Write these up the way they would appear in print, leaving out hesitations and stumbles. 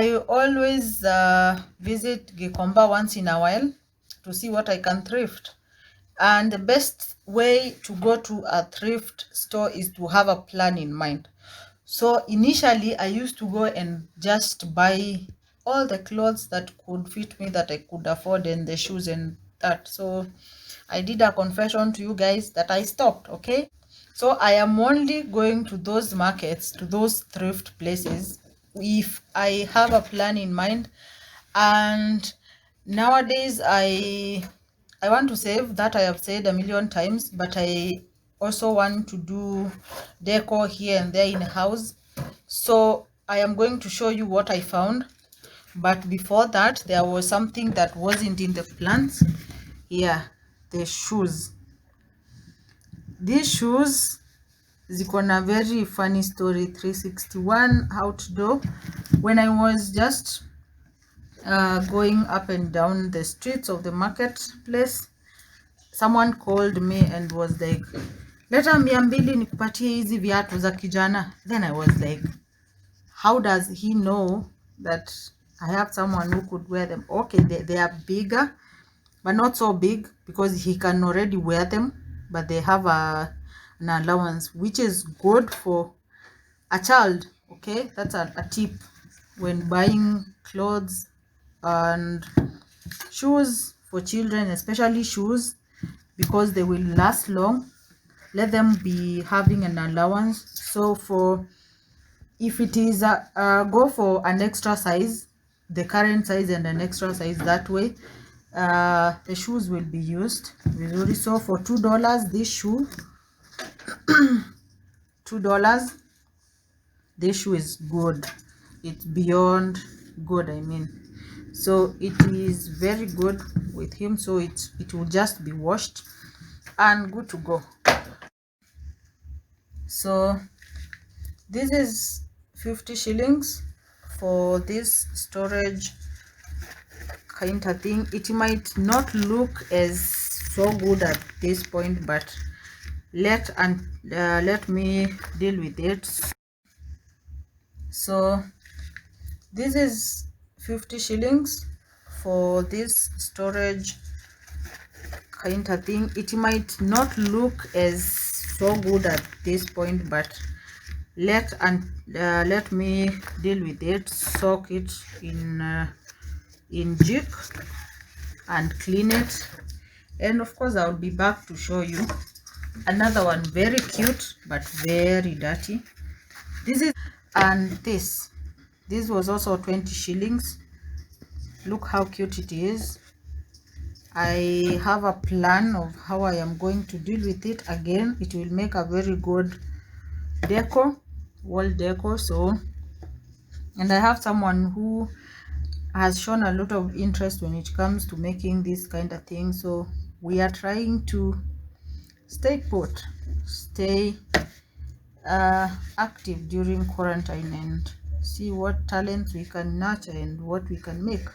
I always visit Gikomba once in a while to see what I can thrift. And the best way to go to a thrift store is to have a plan in mind. So initially, I used to go and just buy all the clothes that could fit me, that I could afford, and the shoes and that. So I did a confession to you guys that I stopped, okay? So I am only going to those markets, to those thrift places, if I have a plan in mind. And nowadays I want to save, that I have said a million times, but I also want to do decor here and there in a house. So I am going to show you what I found. But before that, there was something that wasn't in the plans. Yeah, the shoes. These shoes ziko na very funny story. 361 outdoor. When I was just going up and down the streets of the marketplace, someone called me and was like, leta 200 nikupatie hizi viatu za kijana. Then I was like, how does he know that I have someone who could wear them? Okay, they are bigger, but not so big, because he can already wear them, but they have an allowance, which is good for a child. Okay, that's a tip when buying clothes and shoes for children, especially shoes, because they will last long. Let them be having an allowance. So for, if it is go for an extra size, the current size and an extra size, that way the shoes will be used vizuri. So for $2 this shoe, $2, this shoe is good. It's beyond good, I mean. So it is very good with him. So it will just be washed and good to go. So this is 50 shillings for this storage kind of thing. It might not look as so good at this point, but let me deal with it. So this is 50 shillings for this storage kind of thing. It might not look as so good at this point, but let me deal with it. Soak it in Jik and clean it, and of course I'll be back to show you another one, very cute but very dirty. This is, and this was also 20 shillings. Look how cute it is. I have a plan of how I am going to deal with it. Again, it will make a very good decor, wall decor. So, and I have someone who has shown a lot of interest when it comes to making this kind of thing. So we are trying to stay put, stay active during quarantine, and see what talents we can nurture and what we can make.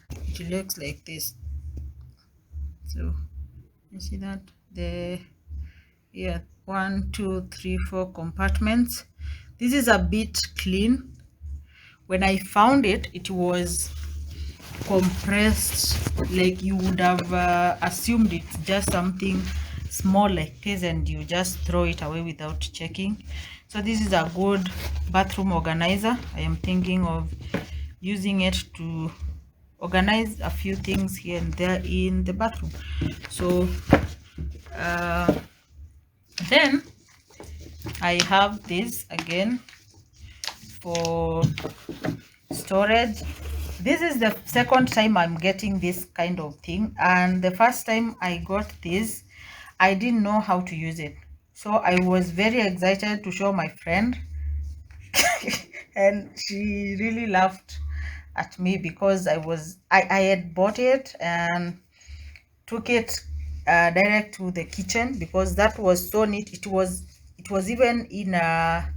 It looks like this. So you see that the, yeah, 1 2 3 4 compartments. This is a bit clean. When I found it, it was compressed, like you would have assumed it's just something small like this, and you just throw it away without checking. So this is a good bathroom organizer. I am thinking of using it to organize a few things here and there in the bathroom. So then I have this again for storage. This is the second time I'm getting this kind of thing, and the first time I got this, I didn't know how to use it. So I was very excited to show my friend and she really laughed at me, because I had bought it and took it direct to the kitchen, because that was so neat. It was even in a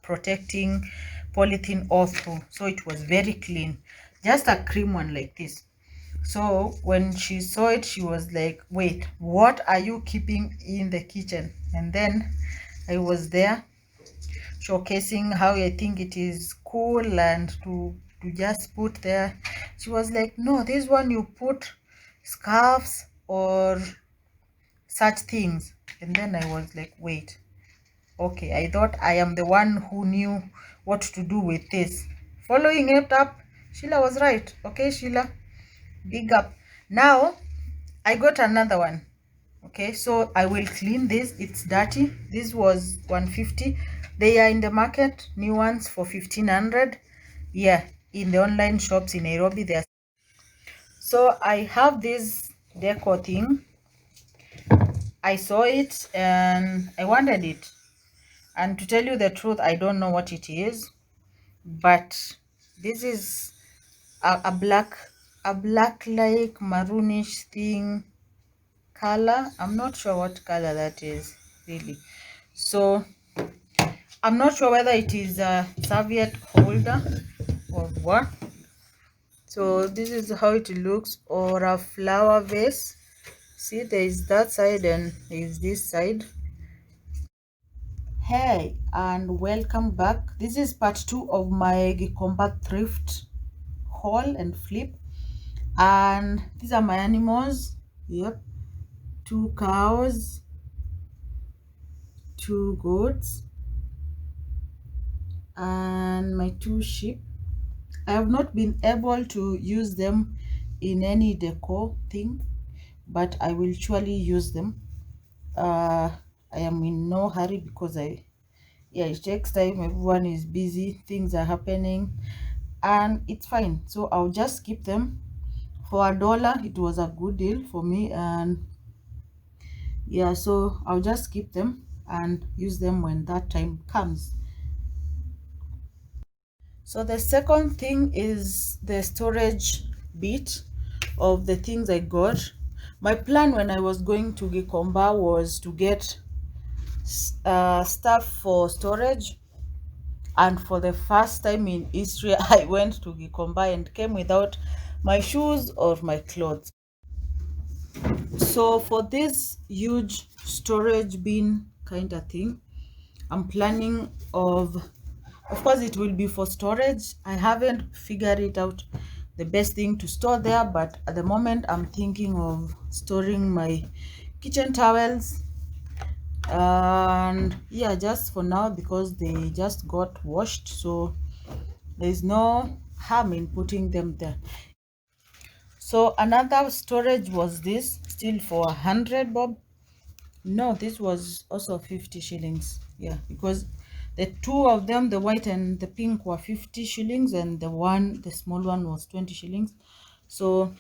protecting polythene all through, so it was very clean, just a cream one like this. So when she saw it, she was like, wait, what are you keeping in the kitchen? And then I was there showcasing how I think it is cool and to to just put there. She was like, no, this one you put scarves or such things. And then I was like, wait, okay, I thought I am the one who knew what to do with this. Following it up, Sheila was right. Okay, Sheila, big up. Now I got another one. Okay, so I will clean this. It's dirty. This was 150. They are in the market, new ones for 1500. Yeah, in the online shops in Nairobi there. So I have this decor thing. I saw it and I wanted it. And to tell you the truth, I don't know what it is, but this is a black like maroonish thing color. I'm not sure what color that is really. So I'm not sure whether it is a serviette holder or what. So this is how it looks, or a flower vase. See, there is that side and there is this side. Hey, and welcome back. This is part 2 of my Gikomba thrift haul and flip. And these are my animals. Yep, 2 cows, 2 goats, and my 2 sheep. I have not been able to use them in any decor thing, but I will surely use them. I am in no hurry because yeah, it takes time. Everyone is busy, things are happening, and it's fine. So I'll just keep them for $1. It was a good deal for me, and yeah, so I'll just keep them and use them when that time comes. So the second thing is the storage bit of the things I got. My plan when I was going to Gikomba was to get stuff for storage, and for the first time in history I went to Gikomba and came without my shoes or my clothes. So for this huge storage bin kind of thing, I'm planning of course it will be for storage. I haven't figured it out the best thing to store there, but at the moment I'm thinking of storing my kitchen towels, and yeah, just for now because they just got washed, so there's no harm in putting them there. So another storage was this, still for 100 bob. No, this was also 50 shillings. Yeah, because the two of them, the white and the pink, were 50 shillings, and the small one was 20 shillings. So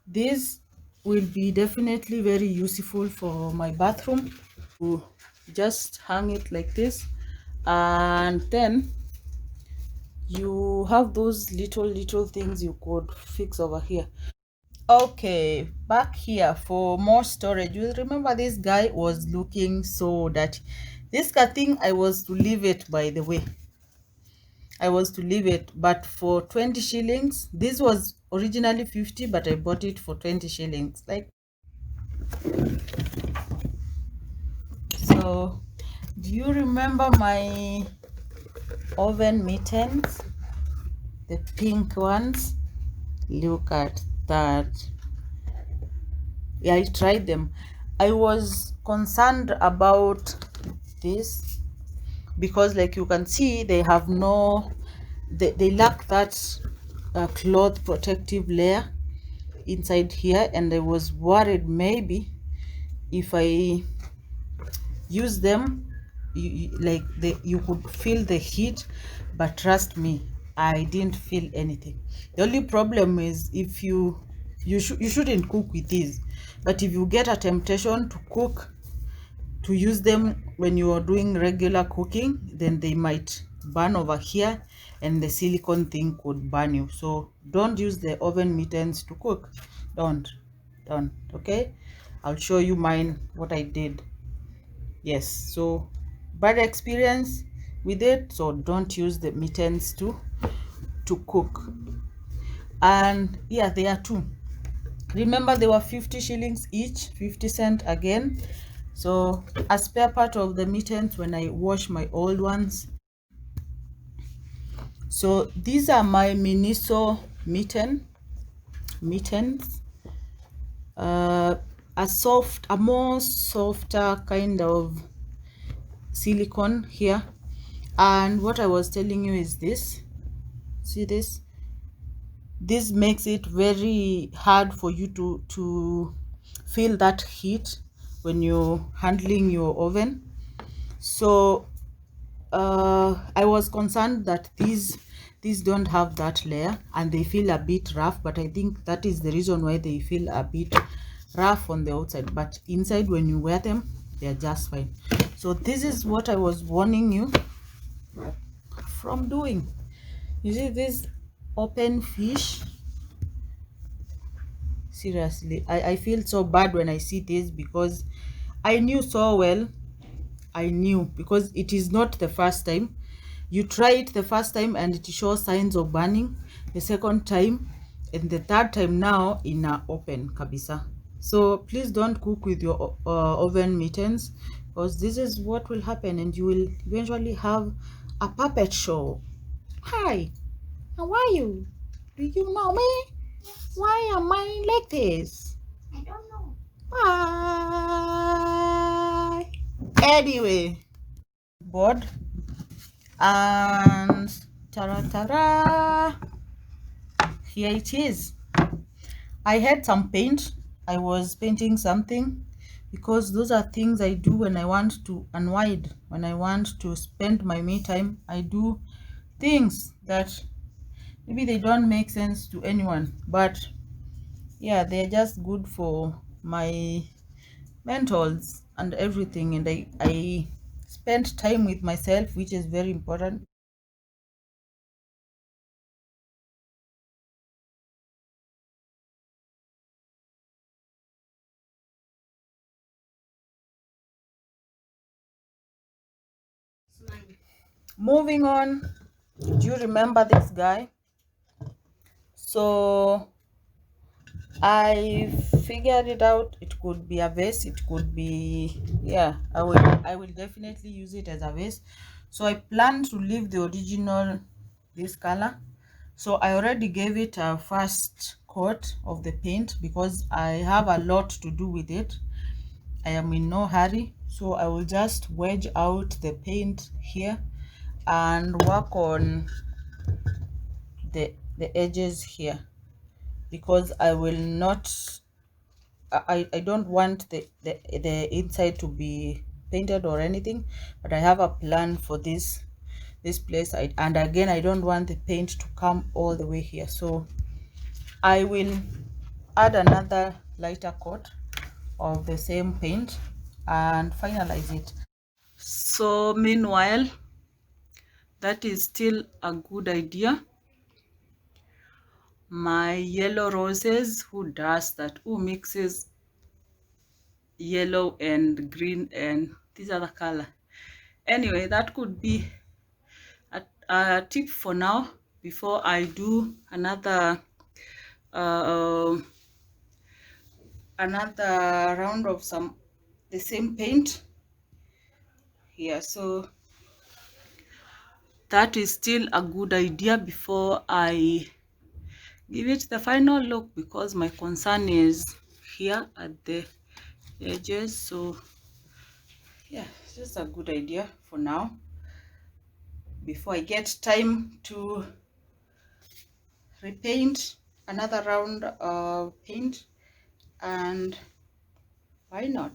this will be definitely very useful for my bathroom. To just hang it like this, and then you have those little things you could fix over here. Okay, back here for more storage. You remember this guy was looking so dirty. This thing, I was to leave it, by the way. I was to leave it, but for 20 shillings. This was originally 50, but I bought it for 20 shillings. Like, so do you remember my oven mittens? The pink ones? Look at that. Yeah, I tried them. I was concerned about this because, like you can see, they have they lack that cloth protective layer inside here, and I was worried maybe if I use them, you could feel the heat, but trust me, I didn't feel anything. The only problem is if you shouldn't cook with these, but if you get a temptation to use them when you are doing regular cooking, then they might burn over here, and the silicone thing could burn you. So don't use the oven mittens to cook. Don't. Okay, I'll show you mine, what I did. Yes, so bad experience with it, so don't use the mittens to cook. And yeah, there are two. Remember, they were 50 shillings each, 50 cents again. So a spare part of the mittens, when I wash my old ones, So these are my Miniso mittens. A more softer kind of silicone here. And what I was telling you is this. See this? This makes it very hard for you to feel that heat when you're handling your oven. So I was concerned that these don't have that layer and they feel a bit rough, but I think that is the reason why they feel a bit rough on the outside, but inside when you wear them they're just fine. So this is what I was warning you from doing. You see this open fish? Seriously, I feel so bad when I see this, because I knew so well. I knew, because it is not the first time. You try it the first time and it shows signs of burning, the second time, and the third time now in a open kabisa. So please don't cook with your oven mittens, because this is what will happen and you will eventually have a puppet show. Hi, how are you? Do you know me? Yes. Why am I like this? I don't know. Bye. Anyway, board and ta-ra, here it is. I had some paint. I was painting something, because those are things I do when I want to unwind, when I want to spend my me time. I do things that maybe they don't make sense to anyone, but yeah, they're just good for my mentals and everything, and I spent time with myself, which is very important. Moving on, do you remember this guy? So I figured it out. It could be a vase, it could be, yeah, I will definitely use it as a vase. So I plan to leave the original this color. So I already gave it a first coat of the paint, because I have a lot to do with it. I am in no hurry, so I will just wedge out the paint here and work on the edges here, because I will not, I don't want the inside to be painted or anything, but I have a plan for this place. And again, I don't want the paint to come all the way here, so I will add another lighter coat of the same paint and finalize it. So meanwhile, that is still a good idea. My yellow roses, who does that? Who mixes yellow and green and this other color? Anyway, that could be a tip for now, before I do another another round of the same paint here. So that is still a good idea before I give it the final look, because my concern is here at the edges. So yeah, it's just a good idea for now, before I get time to repaint another round of paint. And why not?